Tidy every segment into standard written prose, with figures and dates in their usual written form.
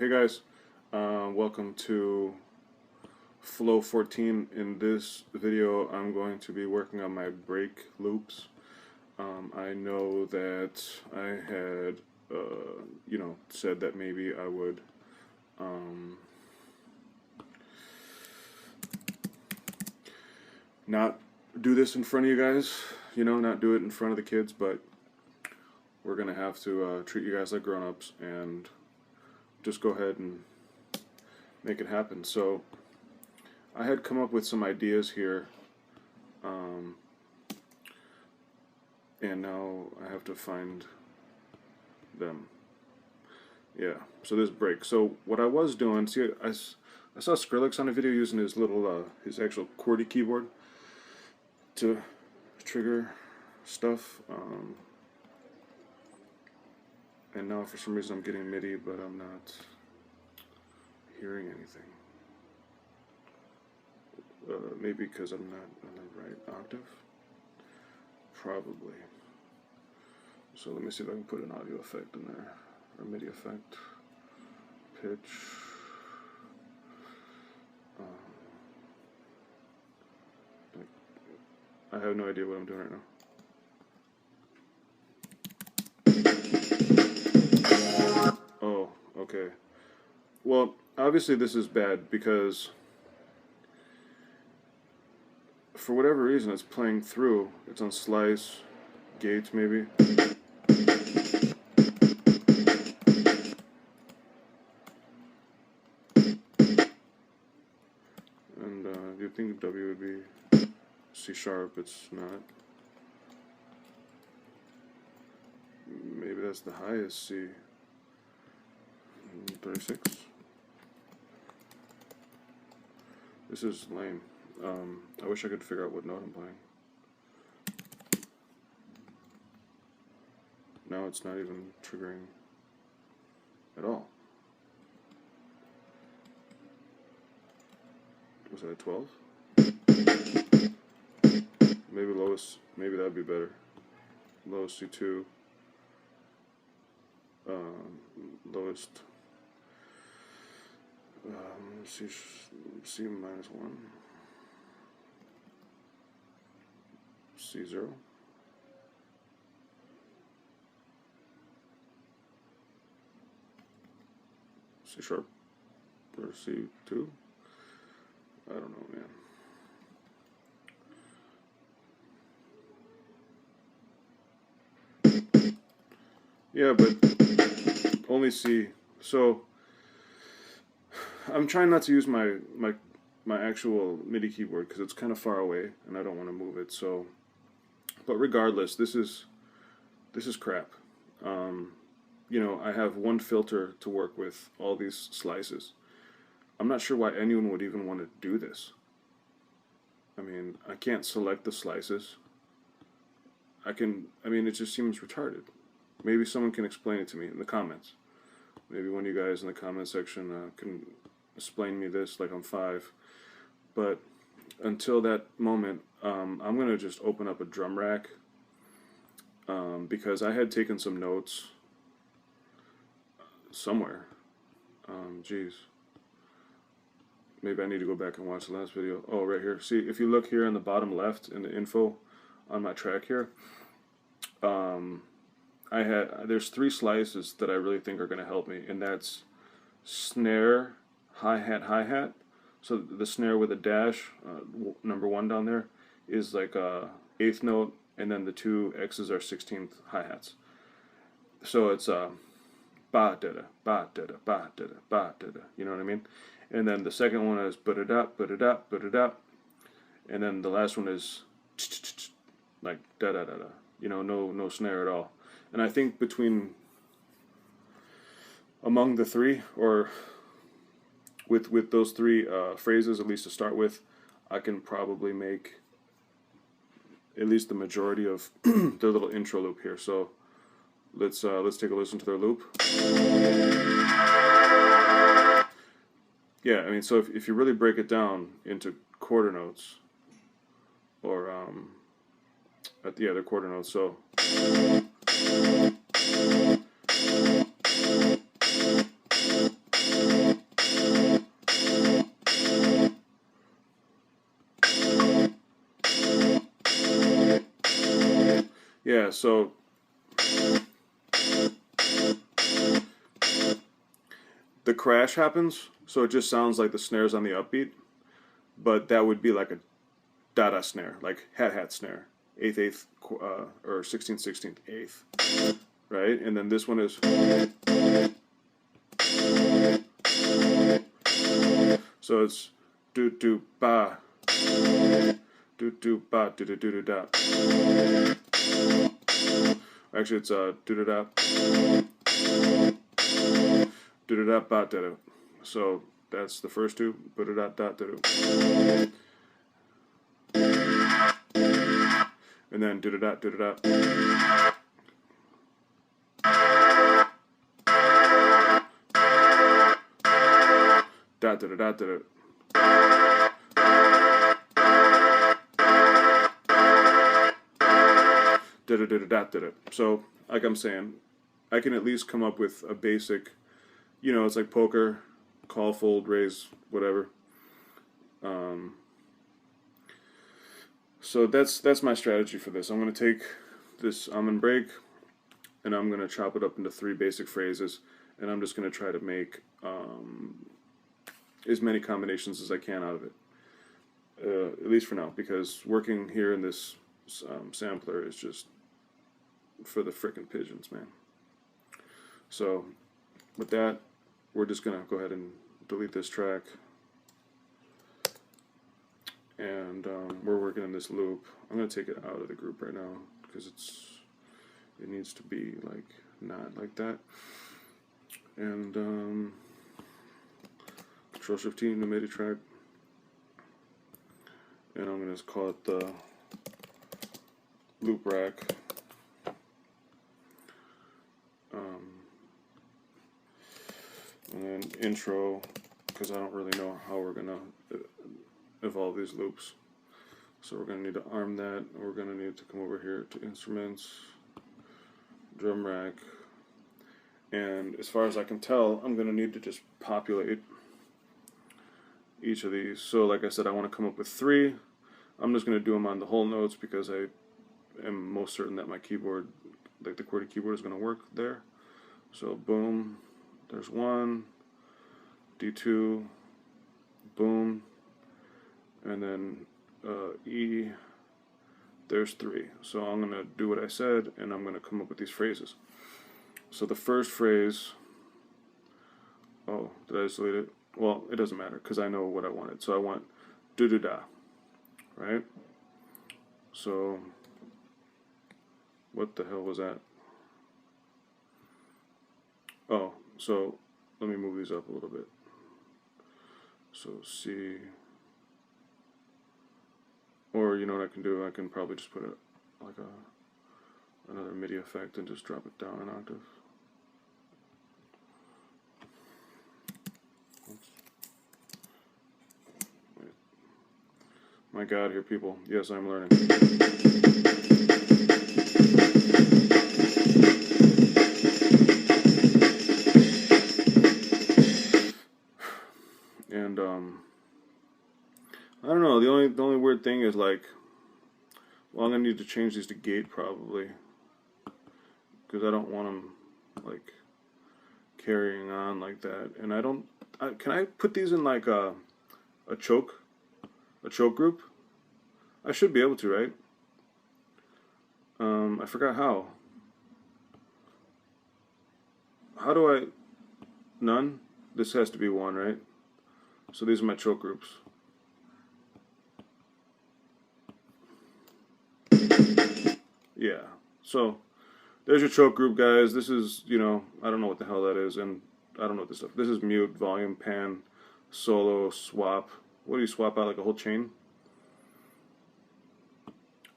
Hey guys, welcome to Flow 14. In this video I'm going to be working on my break loops. I know that I had said that maybe I would not do this in front of you guys, not do it in front of the kids, but we're gonna have to treat you guys like grown-ups and just go ahead and make it happen. So I had come up with some ideas here, and now I have to find them. Yeah, so this break. So what I was doing, see, I saw Skrillex on a video using his little, his actual QWERTY keyboard to trigger stuff, and now for some reason I'm getting MIDI, but I'm not hearing anything. Maybe because I'm not on the right octave? Probably. So let me see if I can put an audio effect in there, or MIDI effect, pitch. I have no idea what I'm doing right now. Oh, okay. Well, obviously this is bad because for whatever reason it's playing through. It's on slice, gates maybe. And you'd think W would be C sharp, it's not. Maybe that's the highest C. 36. This is lame. I wish I could figure out what note I'm playing. Now it's not even triggering at all. Was that a 12? Maybe lowest, maybe that'd be better. Lowest C2. Lowest C minus 1. C0. C sharp or C2. I don't know, man. Yeah, but only C. So I'm trying not to use my actual MIDI keyboard because it's kind of far away and I don't want to move it. So, but regardless, this is crap. I have one filter to work with all these slices. I'm not sure why anyone would even want to do this. I mean, I can't select the slices. It just seems retarded. Maybe someone can explain it to me in the comments. Maybe one of you guys in the comment section can explain me this like I'm 5. But until that moment, I'm going to just open up a drum rack because I had taken some notes somewhere. Geez. Maybe I need to go back and watch the last video. Oh, right here. See, if you look here in the bottom left in the info on my track here, there's 3 slices that I really think are going to help me, and that's snare, hi-hat, hi-hat. So the snare with a dash, number 1 down there, is like a 8th note, and then the 2 X's are 16th hi-hats. So it's ba-da-da, ba-da-da, ba-da-da, ba-da-da, you know what I mean? And then the second one is ba-da-da, ba-da-da, ba-da-da, and then the last one is like da-da-da-da, no snare at all. And I think among the 3, or with those 3 phrases, at least to start with, I can probably make at least the majority of their little intro loop here. So let's take a listen to their loop. Yeah, I mean, so if you really break it down into quarter notes, or they're quarter notes. So Yeah, so the crash happens, so it just sounds like the snare's on the upbeat, but that would be like a da-da snare, like hat-hat snare, eighth, eighth, or 16th, 16th, eighth, right? And then this one is, so it's do do ba, do do ba, do do do do da. Actually, it's do do da, do do da ba da da. So that's the first two, ba da da da da da. And then do da da da da. Da da da da da. Da da da da da da. So, like I'm saying, I can at least come up with a basic, you know, it's like poker, call, fold, raise, whatever. So that's my strategy for this. I'm going to take this almond break, and I'm going to chop it up into 3 basic phrases, and I'm just going to try to make as many combinations as I can out of it, at least for now, because working here in this sampler is just for the frickin' pigeons, man. So with that, we're just going to go ahead and delete this track. And we're working in this loop. I'm going to take it out of the group right now because it needs to be like not like that. And Control-Shift-T, new MIDI track. And I'm going to call it the loop rack. And then intro, because I don't really know how we're going to evolve these loops. So we're going to need to arm that. We're going to need to come over here to instruments, drum rack, and as far as I can tell, I'm going to need to just populate each of these. So like I said, I want to come up with 3. I'm just going to do them on the whole notes because I am most certain that my keyboard, like the QWERTY keyboard, is going to work there. So boom, there's 1, D2, boom, and then E, there's 3. So I'm going to do what I said, and I'm going to come up with these phrases. So the first phrase, oh, did I just delete it? Well, it doesn't matter, because I know what I wanted. So I want do-do-da, right? So, what the hell was that? Oh, so let me move these up a little bit. So C, or you know what I can do? I can probably just put it like another MIDI effect and just drop it down an octave. Oops. Wait. My God, here, people. Yes, I'm learning. And I don't know. The only weird thing is like, well, I'm gonna need to change these to gate probably, because I don't want them like carrying on like that. And I don't. Can I put these in like a choke group? I should be able to, right? I forgot how. How do I? None. This has to be 1, right? So these are my choke groups. Yeah. So there's your choke group, guys. This is, you know, I don't know what the hell that is, and I don't know what this stuff. This is mute, volume, pan, solo, swap. What do you swap out, like a whole chain?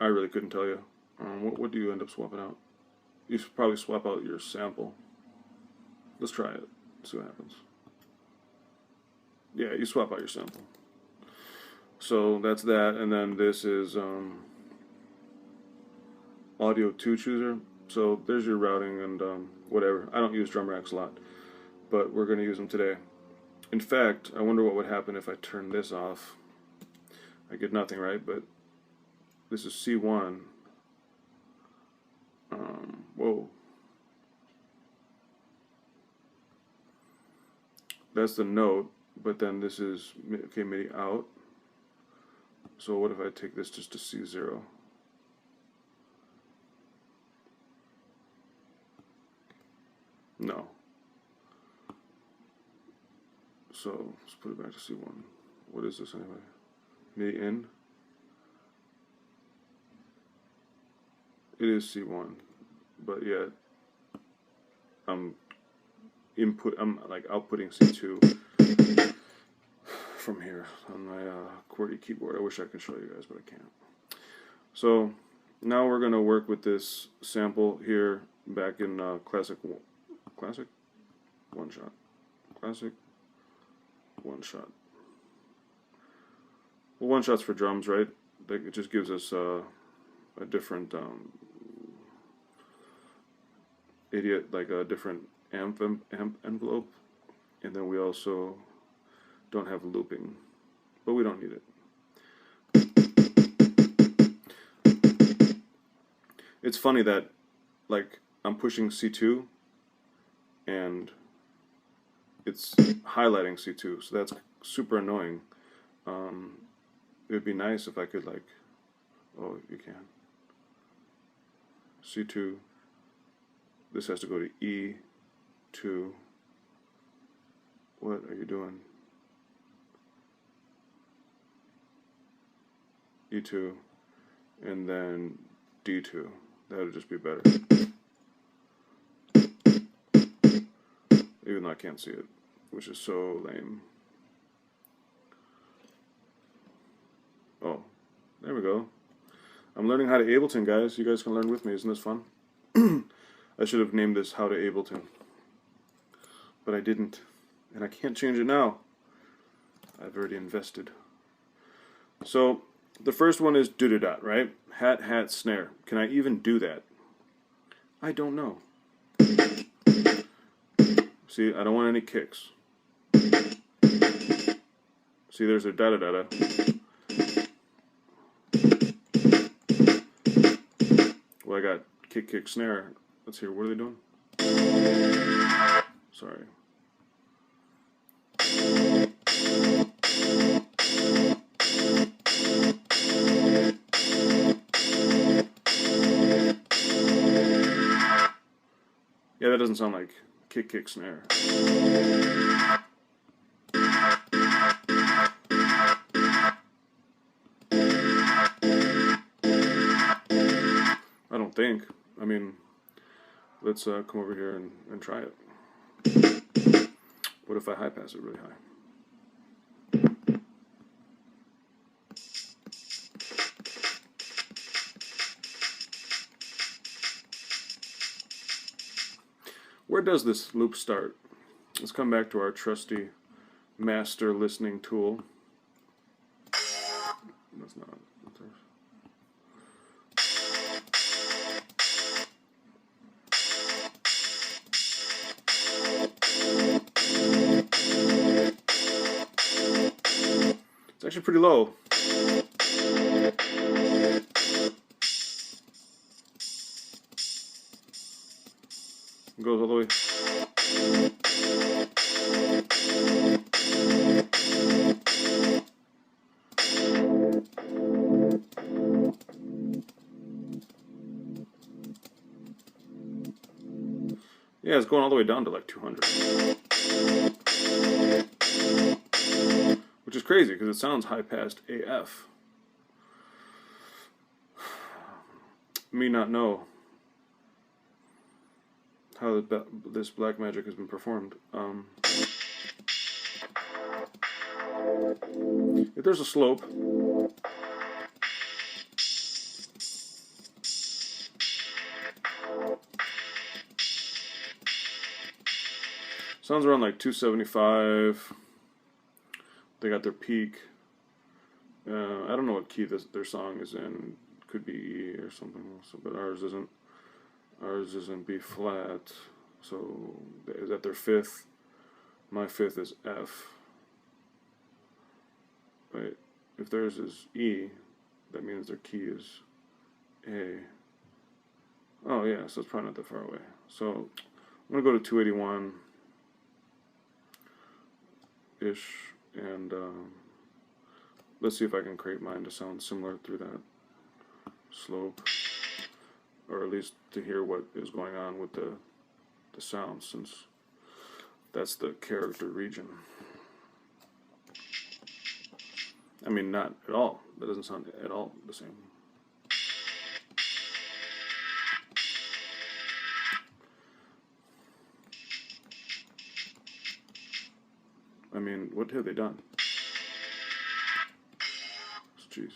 I really couldn't tell you. What do you end up swapping out? You should probably swap out your sample. Let's try it. See what happens. Yeah, you swap out your sample. So that's that, and then this is audio 2 chooser. So there's your routing and whatever. I don't use drum racks a lot, but we're going to use them today. In fact, I wonder what would happen if I turn this off. I get nothing, right? But this is C1. Whoa. That's the note, but then this is, okay, MIDI out. So what if I take this just to C0? No. So let's put it back to C1. What is this anyway? MIDI in. It is C1, but yet I'm like outputting C2 from here on my QWERTY keyboard. I wish I could show you guys, but I can't. So now we're gonna work with this sample here back in classic one shot. Well, one shots for drums, right? It just gives us a different like a different amp envelope, and then we also don't have looping, but we don't need it. It's funny that like I'm pushing C2 and it's highlighting C2, so that's super annoying. It would be nice if I could like, oh, you can. C2, this has to go to E2. What are you doing? E2, and then D2. That would just be better. Even though I can't see it, which is so lame. Oh, there we go. I'm learning how to Ableton, guys. You guys can learn with me. Isn't this fun? I should have named this How to Ableton, but I didn't, and I can't change it now. I've already invested. So the first one is do-do-dot, right? Hat, hat, snare. Can I even do that? I don't know. See, I don't want any kicks. See, there's a da-da-da-da. Well, I got kick, kick, snare. Let's hear, what are they doing? Sorry. Yeah, that doesn't sound like kick, kick, snare. I don't think. I mean, let's come over here and try it. What if I high pass it really high? Where does this loop start? Let's come back to our trusty master listening tool. That's not. It's actually pretty low. It goes all the way. Yeah, it's going all the way down to like 200. Which is crazy because it sounds high passed AF. Me not know how this black magic has been performed. If there's a slope, sounds around like 275. They got their peak. I don't know what key their song is in. Could be E or something else, but ours isn't. Ours is in B flat. So is that their fifth? My fifth is F. Right. If theirs is E, that means their key is A. Oh yeah, so it's probably not that far away. So I'm gonna go to 281-ish, and let's see if I can create mine to sound similar through that slope, or at least to hear what is going on with the sound, since that's the character region. I mean, not at all. That doesn't sound at all the same. I mean, what have they done? Jeez.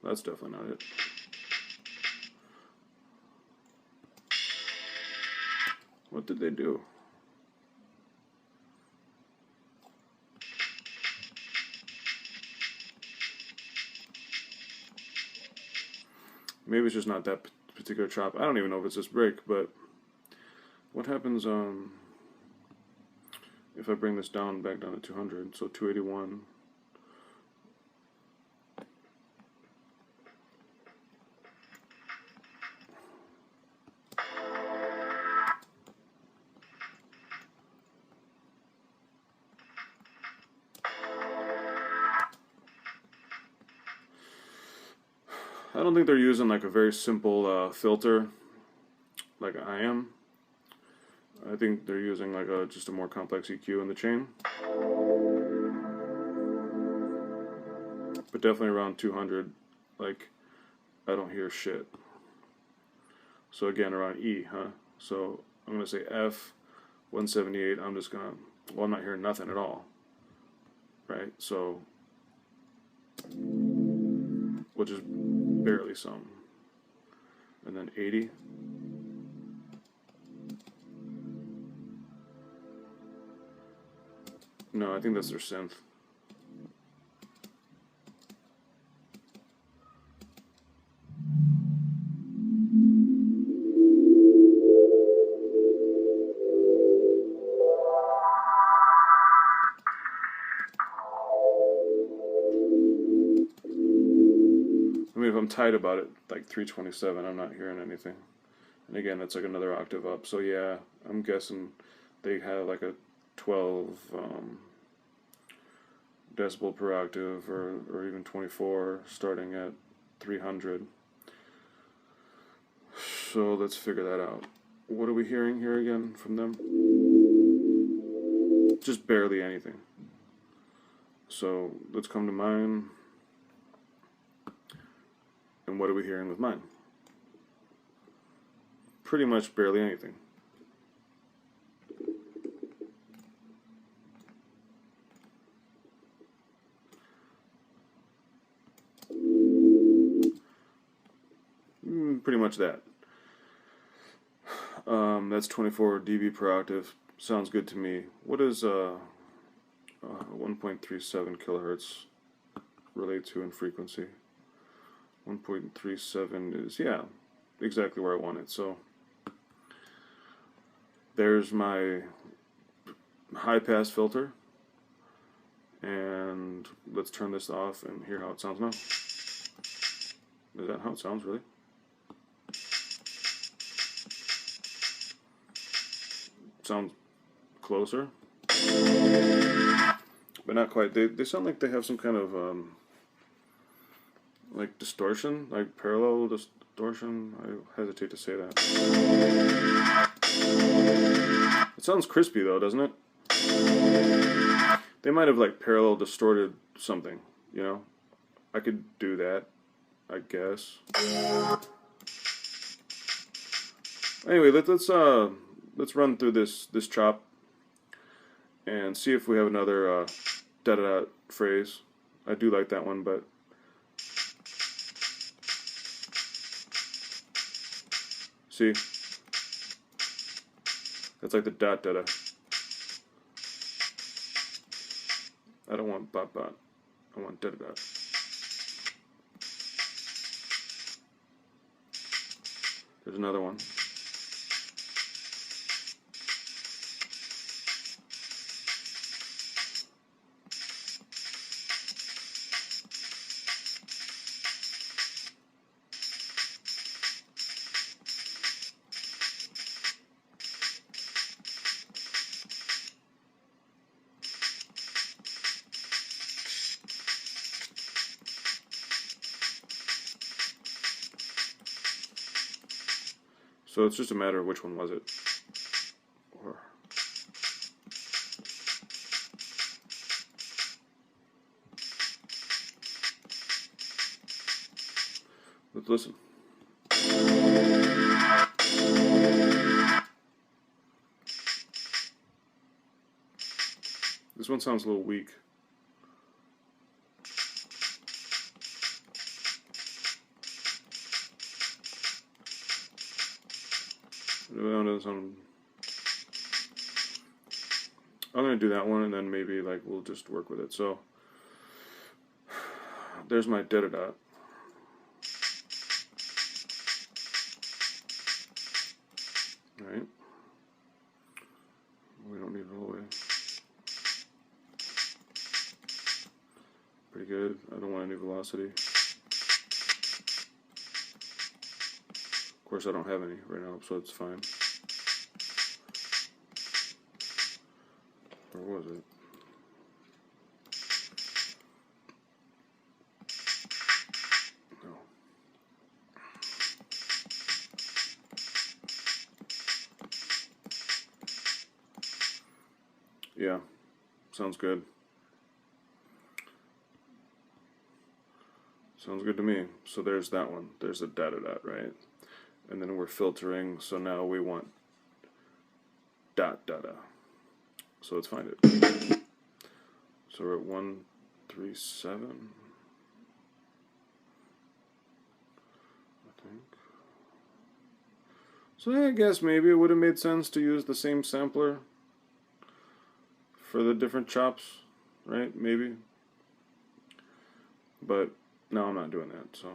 That's definitely not it. What did they do? Maybe it's just not that particular chop. I don't even know if it's this break, but what happens if I bring this down back down to 200? So 281. I don't think they're using like a very simple filter like I am. I think they're using like just a more complex EQ in the chain. But definitely around 200, like, I don't hear shit. So again, around E, huh? So I'm going to say F, 178, I'm just going to, well, I'm not hearing nothing at all. Right? So, which is barely some. And then 80. No, I think that's their synth. I mean, if I'm tight about it, like 327, I'm not hearing anything. And again, that's like another octave up. So yeah, I'm guessing they have like a 12 decibel per octave, or even 24, starting at 300. So let's figure that out. What are we hearing here again from them? Just barely anything. So let's come to mine. And what are we hearing with mine? Pretty much barely anything. Pretty much that. That's 24 dB per octave. Sounds good to me. What is 1.37 kilohertz relate to in frequency? 1.37 is, yeah, exactly where I want it. So there's my high pass filter, and let's turn this off and hear how it sounds now. Is that how it sounds, really? Sounds closer, but not quite. They sound like they have some kind of like distortion, like parallel distortion. I hesitate to say that. It sounds crispy though, doesn't it? They might have like parallel distorted something, you know? I could do that, I guess. Anyway, let's run through this chop and see if we have another da-da-da phrase. I do like that one, but see, that's like the dot da-da. I don't want bot bot. I want da-da-da. There's another one. So it's just a matter of which one was it. Or let's listen. This one sounds a little weak. I'm gonna do that one, and then maybe like we'll just work with it. So there's my da da da. Right. We don't need it all the way. Pretty good. I don't want any velocity. Of course, I don't have any right now, so it's fine. Where was it? No. Yeah, sounds good. Sounds good to me. So there's that one. There's a da da da, right? And then we're filtering, so now we want dot da da. So let's find it. So we're at 137, I think. So I guess maybe it would have made sense to use the same sampler for the different chops, right? Maybe. But no, I'm not doing that, so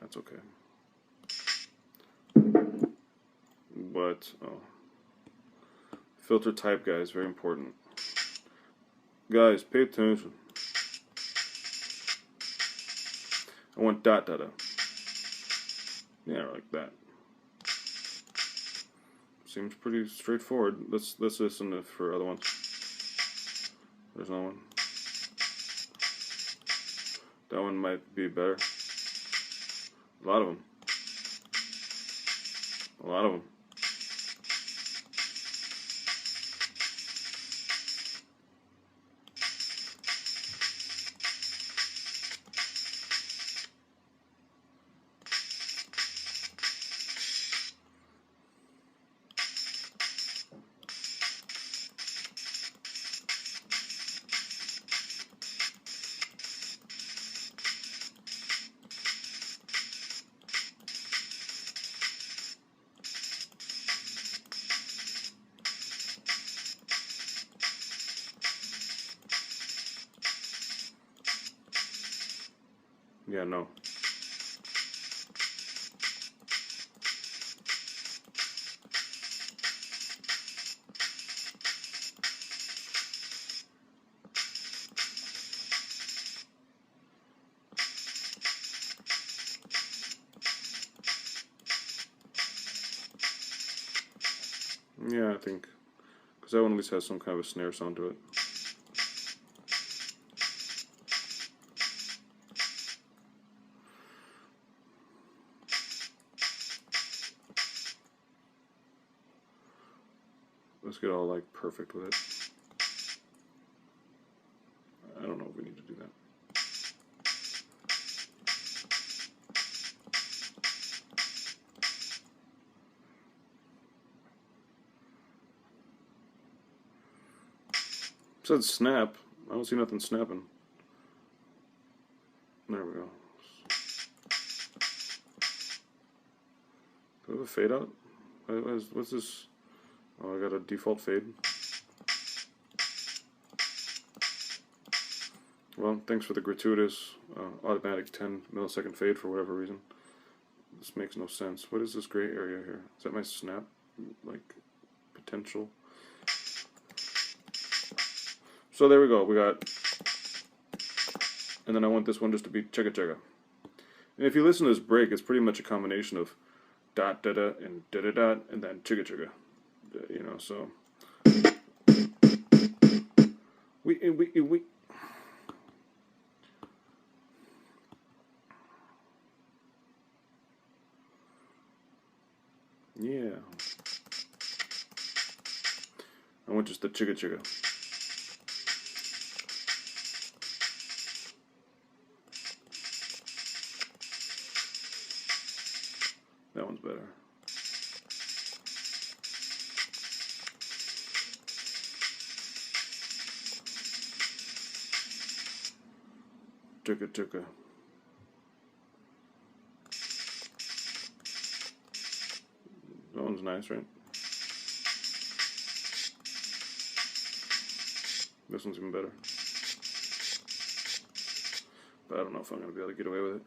that's okay. But, oh. Filter type, guys, very important. Guys, pay attention. I want dot da da. Yeah, like that. Seems pretty straightforward. Let's listen for other ones. There's another one. That one might be better. A lot of them. A lot of them. Yeah, no. Yeah, I think. Because that one at least has some kind of a snare sound to it. Let's get all like perfect with it. I don't know if we need to do that. It said snap. I don't see nothing snapping. There we go. Do I have a fade out? What's this? Oh, I got a default fade. Well, thanks for the gratuitous automatic 10 millisecond fade for whatever reason. This makes no sense. What is this gray area here? Is that my snap, like, potential? So there we go. We got, and then I want this one just to be checka checka. And if you listen to this break, it's pretty much a combination of dot da da and da da dot and then chicka chicka. You know, so we. just the chugga chugga. That one's better. Chugga chugga. That one's nice, right? This one's even better. But I don't know if I'm going to be able to get away with it.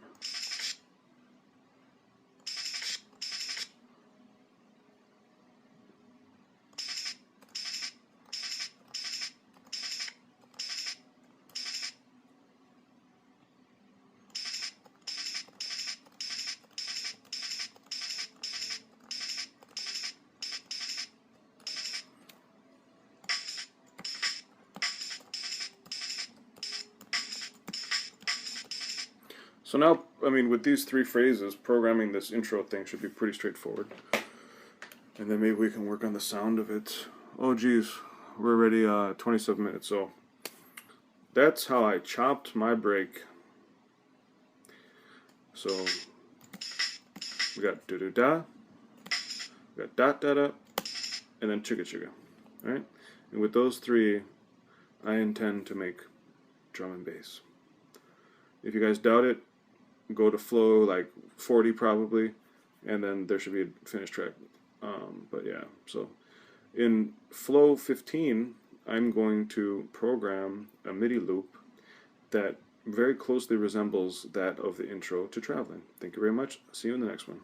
So now, I mean, with these three phrases, programming this intro thing should be pretty straightforward. And then maybe we can work on the sound of it. Oh geez, we're already 27 minutes, so that's how I chopped my break. So we got do-do-da, we got dot-da-da, and then chugga-chugga, right? And with those three, I intend to make drum and bass. If you guys doubt it, go to flow like 40 probably, and then there should be a finished track. But yeah, so in flow 15, I'm going to program a MIDI loop that very closely resembles that of the intro to Traveling. Thank you very much. See you in the next one.